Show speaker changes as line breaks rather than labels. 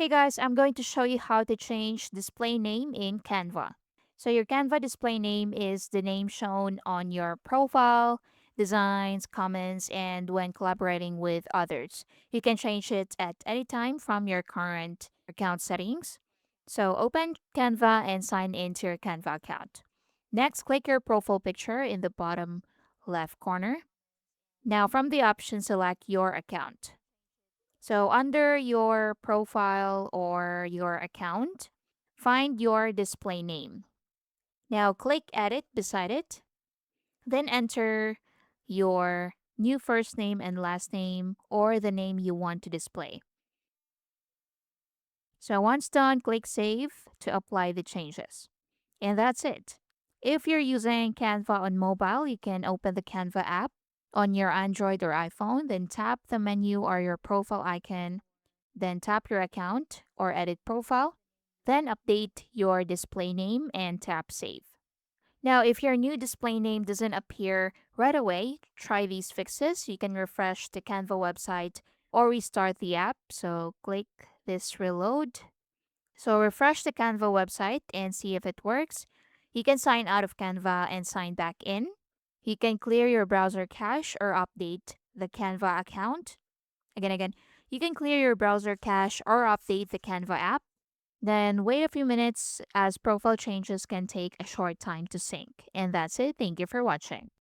Hey guys, I'm going to show you how to change display name in Canva. So your Canva display name is the name shown on your profile, designs, comments, and when collaborating with others. You can change it at any time from your current account settings. So open Canva and sign into your Canva account. Next, click your profile picture in the bottom left corner. Now from the option, select your account. So, under your profile or your account, find your display name. Now, click Edit beside it. Then enter your new first name and last name or the name you want to display. So, once done, click Save to apply the changes. And that's it. If you're using Canva on mobile, you can open the Canva app on your Android or iPhone, then tap the menu or your profile icon. Then tap your account or edit profile. Then update your display name and tap save. Now, if your new display name doesn't appear right away, try these fixes. You can refresh the Canva website or restart the app. So click this reload. So refresh the Canva website and see if it works. You can sign out of Canva and sign back in. You can clear your browser cache or update the Canva account. Again, you can clear your browser cache or update the Canva app. Then wait a few minutes as profile changes can take a short time to sync. And that's it. Thank you for watching.